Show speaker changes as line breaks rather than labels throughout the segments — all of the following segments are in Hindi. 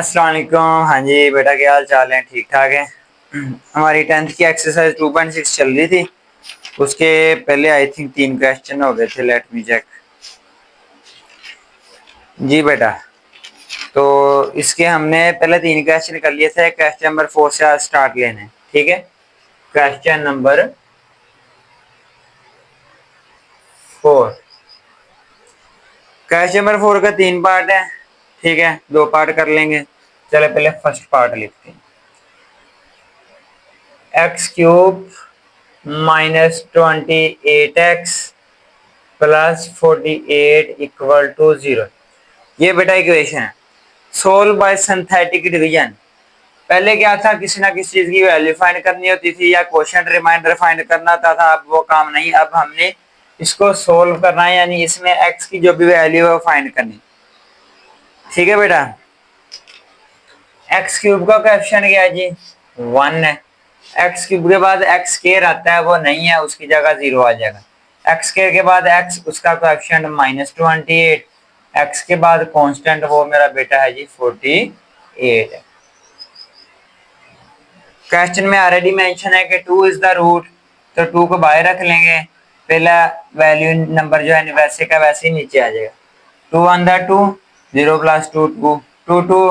अस्सलाम वालेकुम। हाँ जी बेटा, क्या हाल चाल है? ठीक ठाक है। हमारी 10th की एक्सरसाइज 2.6 चल रही थी। उसके पहले आई थिंक 3 क्वेश्चन हो गए थे। Let me check. जी बेटा, तो इसके हमने पहले 3 क्वेश्चन कर लिए थे। क्वेश्चन नंबर 4 से आज स्टार्ट लेने, ठीक है। Question number 4। क्वेश्चन नंबर 4 का 3 पार्ट है, ठीक है। 2 पार्ट कर लेंगे। चलो पहले फर्स्ट पार्ट लिखते हैं। X cube minus 28x plus 48 equal to 0। ये बेटा इक्वेशन है। Solve by synthetic division. पहले क्या था, किसी ना किसी चीज की वैल्यू फाइंड करनी होती थी या क्वोशिएंट रिमाइंडर फाइंड करना था। अब वो काम नहीं, अब हमने इसको सोल्व करना है, यानी इसमें एक्स की जो भी वैल्यू है वो फाइंड करनी। ठीक है बेटा। एक्स क्यूब का कोएफिशिएंट क्या है जी? 1 है। एक्स क्यूब के बाद एक्स स्क्वायर आता है, वो नहीं है, उसकी जगह 0 आ जाएगा। एक्स स्क्वायर के बाद एक्स, उसका कोएफिशिएंट -28। एक्स के बाद कांस्टेंट, वो मेरा बेटा है जी 48 है। क्वेश्चन में ऑलरेडी मेंशन है कि 2 इज द रूट, तो 2 को बाहर रख लेंगे। पहला वैल्यू नंबर जो है वैसे का वैसे ही नीचे आ जाएगा। 2 1 2, 0 + 2 2, 2 2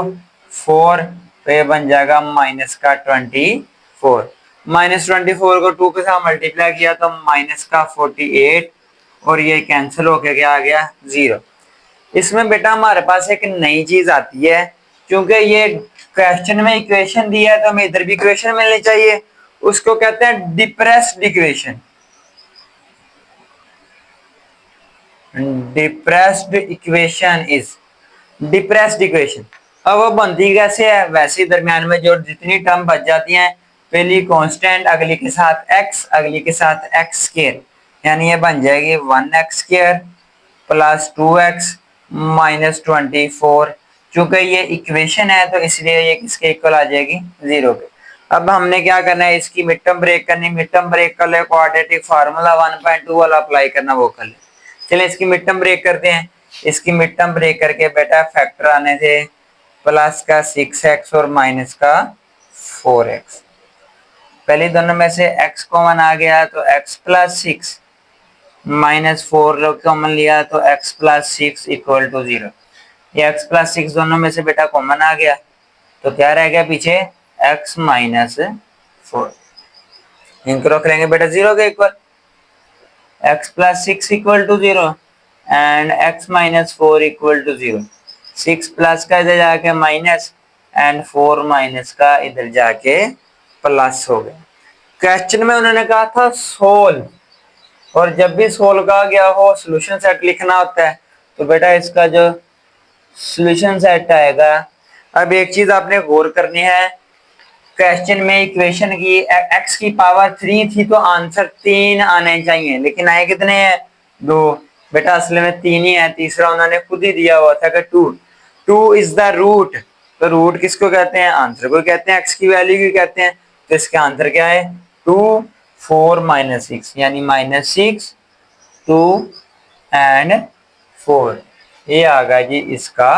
4, तो ये बन जाएगा -24। -24 को 2 के साथ मल्टीप्लाई किया तो -48, और ये कैंसिल होके क्या आ गया? 0। इसमें बेटा हमारे पास एक नई चीज आती है, क्योंकि ये क्वेश्चन में इक्वेशन दिया है तो हमें इधर भी इक्वेशन मिलनी चाहिए। उसको कहते हैं depressed equation. Depressed equation is depressed equation. अब वो बनती कैसे है? वैसे ही दरम्यान में जो जितनी टर्म बच जाती हैं, पहली कांस्टेंट, अगली के साथ x, अगली के साथ x स्क्वायर, यानी ये बन जाएगी 1x स्क्वायर प्लस 2x -24। चूंकि ये इक्वेशन है तो इसलिए ये किसके इक्वल आ जाएगी? 0 के। अब हमने क्या करना है, इसकी मिड टर्म ब्रेक करनी। मिड टर्म ब्रेक कर ले, क्वाड्रेटिक फार्मूला 1.2 वाला अप्लाई करना, वो कर ले। चलिए इसकी मिड टर्म ब्रेक करते हैं। इसकी मिड टर्म ब्रेक करके बेटा फैक्टर आने थे, प्लस का 6x और माइनस का 4x। पहले दोनों में से x कॉमन आ गया तो x + 6, -4 कॉमन लिया तो x + 6 इक्वल टू 0। ये x + 6 दोनों में से बेटा कॉमन आ गया, तो क्या रह गया पीछे? x - 4। इनको रख लेंगे बेटा 0 के equal. x + 6 equal to 0 and x - 4 equal to 0। 6 plus का इधर जाके माइनस, एंड 4 माइनस का इधर जाके प्लस हो गया। क्वेश्चन में उन्होंने कहा था सोल्व, और जब भी सोल्व कहा गया हो सॉल्यूशन सेट लिखना होता है। तो बेटा इसका जो सॉल्यूशन सेट आएगा, अब एक चीज आपने गौर करनी है, क्वेश्चन में इक्वेशन की x की पावर 3 थी तो आंसर 3 आने चाहिए, लेकिन आए कितने हैं? 2। बेटा असल में 3 ही है, तीसरा उन्होंने खुद ही दिया हुआ था कि 2। 2 इज द रूट, तो रूट किसको कहते हैं? आंसर को कहते हैं, x की वैल्यू की कहते हैं। तो इसका आंसर क्या है? 2 4 -6, यानी -6 2 एंड 4। ये आ गया जी इसका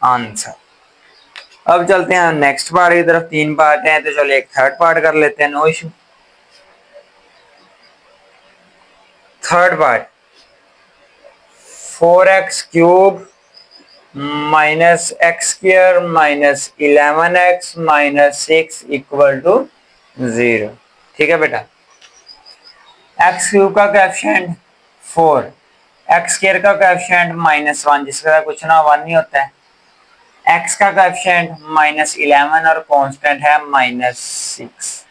आंसर। अब चलते हैं नेक्स्ट पार्ट की तरफ। 3 पार्ट हैं, तो चलो एक थर्ड पार्ट कर लेते हैं, no issue. Third part, 4x³ -x² -11x -6 equal to 0। ठीक है बेटा। x³ का कोएफिशिएंट 4, x² का कोएफिशिएंट -1, जिसका कुछ ना 1 नहीं होता है। x का कोएफिशिएंट -11 और कांस्टेंट है -6।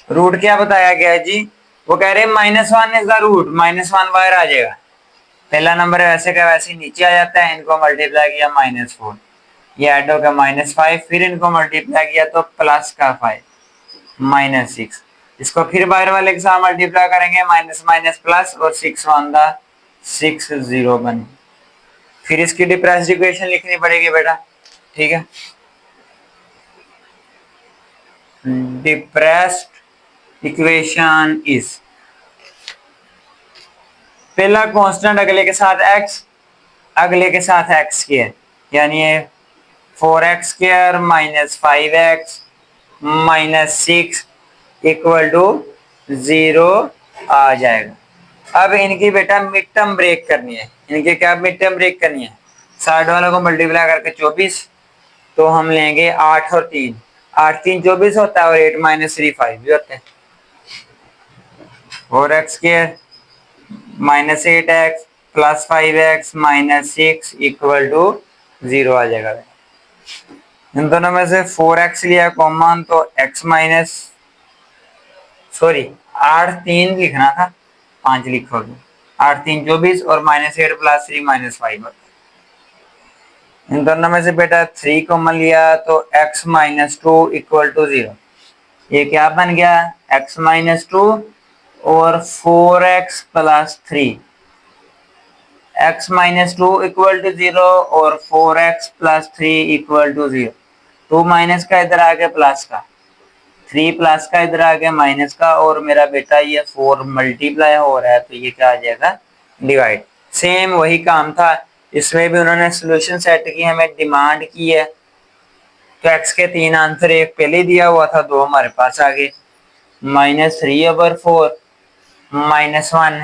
रूट क्या बताया गया है जी? वो कह रहे हैं -1 इज द रूट, -1 बाहर आ जाएगा। पहला नंबर वैसे का वैसे ही नीचे आ जाता है, इनको मल्टीप्लाई किया -4, ये ऐड हो गया -5, फिर इनको मल्टीप्लाई किया तो प्लस का 5 -6, इसको फिर बाहर वाले के साथ मल्टीप्लाई करेंगे, माइनस माइनस प्लस, और 6 1 द 6 0 बन। फिर इसकी डिफरेंस इक्वेशन लिखनी पड़ेगी बेटा, ठीक है। डिप्रेस्ड इक्वेशन इज, पहला कांस्टेंट अगले के साथ x, अगले के साथ x के, यानी ये 4x square minus 5x minus 6 equal to 0 आ जाएगा। अब इनकी बेटा मिड टर्म ब्रेक करनी है, इनके क्या मिड टर्म ब्रेक करनी है, साइड वालों को मल्टीप्लाई करके 24, तो हम लेंगे 8 और 3, 8 3 24 होता है और 8 माइनस 3 5 भी होते हैं। 4x square minus 8x plus 5x minus 6 equal to 0 आ जाएगा। इन दोनों में से 4x लिया कॉमन तो x माइनस सॉरी 8 3 लिखना था, 5 लिखोगे, 8 3 24 और माइनस 8 प्लस 3 माइनस 5। इन दोनों में से बेटा 3 कॉमन लिया तो x माइनस 2 इक्वल टू 0। ये क्या बन गया, x माइनस 2 और 4x plus 3, x minus 2 equal to 0 और 4x plus 3 equal to 0। 2 minus का इधर आ गया प्लस का, 3 प्लस का इधर आ गया माइनस का, और मेरा बेटा ये 4 मल्टीप्लाई हो रहा है तो ये क्या आ जाएगा, डिवाइड। सेम वही काम था, इसमें भी उन्होंने सोल्यूशन सेट की, हमें डिमांड की है। तो x के 3 आंसर, एक पहले दिया हुआ था, 2 हमारे पास आ गए। माइनस 3/4 माइनस 1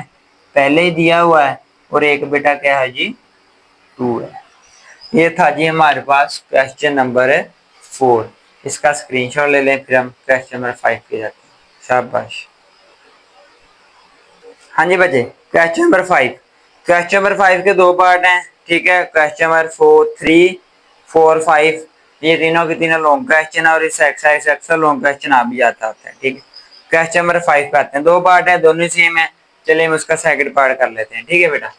पहले ही दिया हुआ है, और एक बेटा क्या है जी, 2 है। ये था जी हमारे पास क्वेश्चन नंबर 4। इसका स्क्रीनशॉट ले लें, फिर हम क्वेश्चन नंबर 5 पे जाते हैं। शाबाश। हाँ जी बच्चे, क्वेश्चन नंबर 5, क्वेश्चन नंबर 5 के 2 पार्ट हैं, ठीक है। क्वेश्चन नंबर 4 3 4 5 ये तीनों के तीनों लॉन्ग क्वेश्चन है, और इस एक्सरसाइज अक्सर लॉन्ग क्वेश्चन आ भी जाता होता है, ठीक है। क्वेश्चन नंबर 5 पे आते हैं, 2 पार्ट है, दोनों सेम है। चलिए हम उसका सेकंड पार्ट कर लेते हैं, ठीक है बेटा।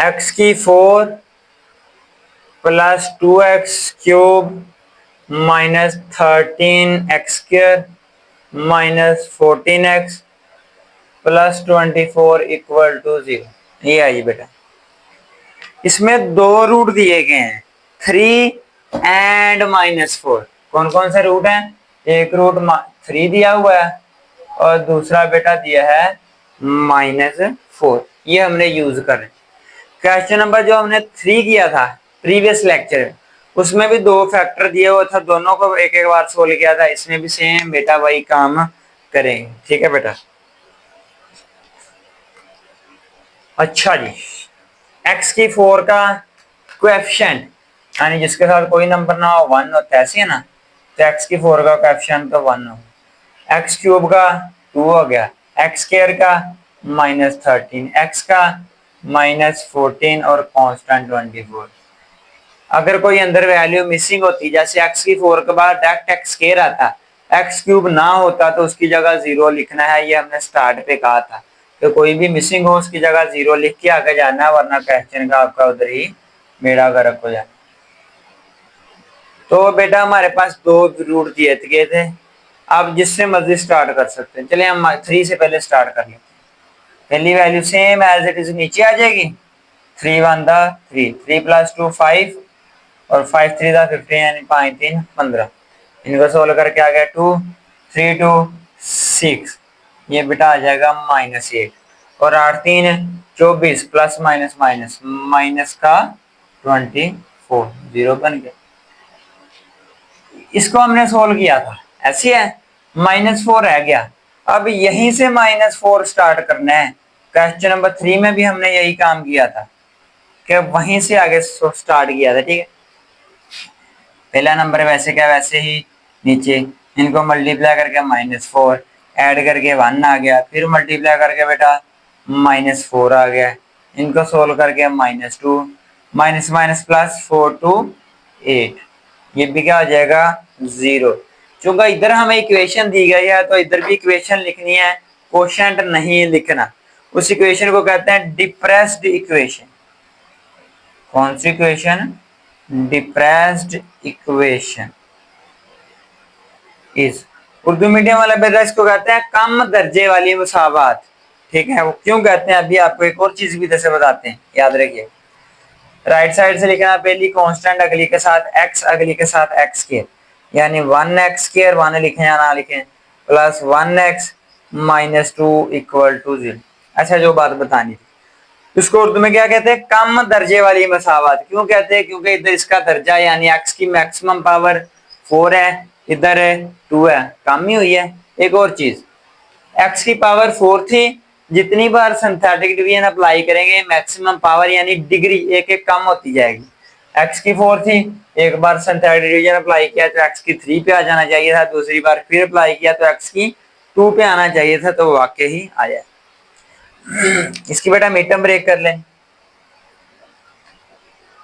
x की 4 plus 2x cube minus 13x square minus 14x plus 24 equal to 0। ये आई बेटा, इसमें 2 रूट दिए गए हैं, 3 एंड माइनस 4। कौन कौन से रूट हैं, एक रूट 3 दिया हुआ है और दूसरा बेटा दिया है -4। ये हमने यूज कर रहे हैं। क्वेश्चन नंबर जो हमने 3 किया था प्रीवियस लेक्चर में, उसमें भी 2 फैक्टर दिए हुआ था, दोनों को एक एक बार सोल्व किया था। इसमें भी सेम बेटा वही काम करेंगे, ठीक है बेटा। अच्छा जी, x की 4 का कोएफिशिएंट, यानी जिसके साथ कोई नंबर ना हो 1 होता है, ऐसे है ना, तो x की 4 का कोएफिशिएंट तो 1 हो। x क्यूब का 2 हो गया, x स्क्वायर का -13, x का -14 और कांस्टेंट 24। अगर कोई अंदर वैल्यू मिसिंग होती, जैसे x की 4 के बाद डायरेक्ट x स्क्वायर आता, x क्यूब ना होता तो उसकी जगह 0 लिखना है। ये हमने स्टार्ट पे कहा था कि कोई भी मिसिंग हो उसकी जगह 0 लिख के आगे जाना, वरना क्वेश्चन का आपका उधर ही बेड़ा गर्क हो जाए। तो बेटा हमारे पास 2 रूट दिए गए थे, आप जिससे मर्जी स्टार्ट कर सकते हैं। चलिए हम 3 से पहले स्टार्ट कर लेते हैं। पहली value same as it is नीचे आ जाएगी, 3 1 3, 3 + 2 5 और 5 3 15, यानी 5 3 15। इनको सोल्व करके आ गया 2 3 2 6, ये बेटा आ जाएगा -8, और 8 3 24 प्लस माइनस माइनस माइनस का 24, 0 बन गया। इसको हमने सोल्व किया था, ऐसी है, -4 रह गया। अब यहीं से -4 स्टार्ट करना है। क्वेश्चन नंबर 3 में भी हमने यही काम किया था कि वहीं से आगे स्टार्ट किया था, ठीक है। पहला नंबर वैसे क्या वैसे ही नीचे, इनको मल्टीप्लाई करके -4 ऐड करके 1 आ गया, फिर मल्टीप्लाई करके बेटा -4 आ गया, इनको सोल्व करके -2 माइनस माइनस प्लस 4 2 8, ये भी क्या हो जाएगा 0। चूंकि इधर हमें इक्वेशन दी गई है तो इधर भी इक्वेशन लिखनी है, क्वोशंट नहीं लिखना। उस इक्वेशन को कहते हैं डिप्रेस्ड इक्वेशन। कौन सी equation, depressed equation is, Urdu medium वाला बेटा इसको कहते हैं कम दर्जे वाली मुसावात, ठीक है। वो क्यों कहते हैं अभी आपको एक और चीज भी जैसे बताते हैं, याद रखिए। राइट साइड से लिखना पहली कांस्टेंट, अगली के साथ x, अगली के साथ x स्क्वायर, यानी 1x स्क्वायर 1 लिखें या ना लिखें, +1x -2 इक्वल टू 0। अच्छा जो बात बतानी थी, इसको उर्दू में क्या कहते हैं, कम दर्जे वाली मसावत। क्यों कहते हैं, क्योंकि इधर इसका दर्जा यानी एक्स की मैक्सिमम पावर 4 है, इधर 2 है, कम ही हुई है। एक और चीज, एक्स की पावर 4 थी, जितनी बार सिंथेटिक डिवीजन अप्लाई करेंगे मैक्सिमम पावर यानी डिग्री एक एक कम होती जाएगी। एक्स की 4 थी, एक बार सिंथेटिक डिवीजन अप्लाई किया तो एक्स की 3 पे आ जाना चाहिए था, दूसरी बार फिर अप्लाई किया तो एक्स की 2 पे आना चाहिए था, तो वाकई ही आया। इसकी बेटा मिड टर्म ब्रेक कर लें,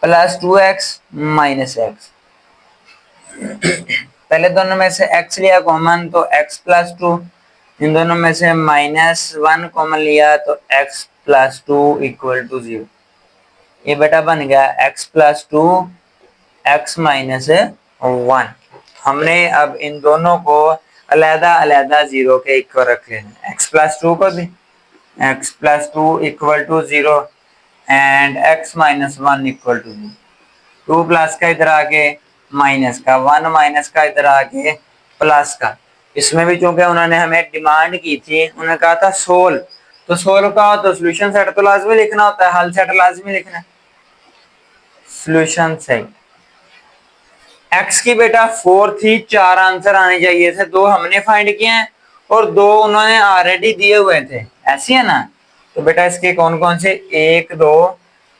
प्लस 2x माइनस एक्स। पहले दोनों में से x लिया कॉमन तो x प्लस 2, इन दोनों में से -1 कॉमन लिया तो x प्लस 2 इक्वल टू 0। ये बेटा बन गया x प्लस 2 x माइनस 1। हमने अब इन दोनों को अलहदा अलहदा 0 के इक्वल रख लेना। x प्लस 2 को भी x plus 2 equal to 0 and x minus 1 equal to 0। 2 plus का इधर आके माइनस का, 1 माइनस का इधर आके प्लस का। इसमें भी चूंकि उन्होंने हमें डिमांड की थी, उन्होंने कहा था सोल्व, तो सोल्व का तो सोल्यूशन सेट तो लाजमी लिखना होता है, हल सेट लाजमी लिखना है। सोल्यूशन सेट एक्स की बेटा 4 थी, 4 आंसर आने चाहिए थे, 2 हमने फाइंड किए हैं और 2 उन्होंने ऑलरेडी दिए हुए थे, ऐसी है ना। तो बेटा इसके कौन कौन से, 1 2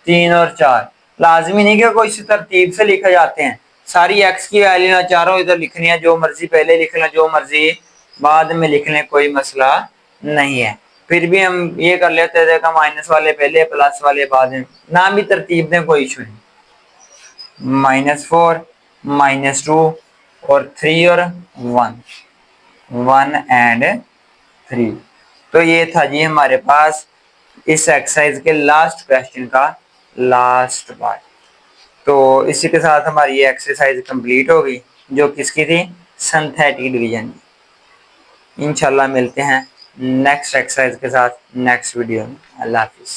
3 और 4। लाजमी नहीं कि कोई इसी तरतीब से लिखे जाते हैं, सारी एक्स की वैल्यू ना चारों इधर लिखनी है, जो मर्जी पहले लिख लें, जो मर्जी बाद में लिख लें, कोई मसला नहीं है। फिर भी हम ये कर लेते थे कि माइनस वाले पहले प्लस वाले बाद में, ना भी तरतीब दें कोई इशू नहीं। -4 -2 और 3 और 1 एंड 3। तो ये था जी हमारे पास इस एक्सरसाइज के लास्ट क्वेश्चन का लास्ट पार्ट। तो इसी के साथ हमारी ये एक्सरसाइज कंप्लीट हो गई, जो किसकी थी, सिंथेटिक डिवीजन। इंशाल्लाह मिलते हैं नेक्स्ट एक्सरसाइज के साथ नेक्स्ट वीडियो में। अल्लाह हाफिज।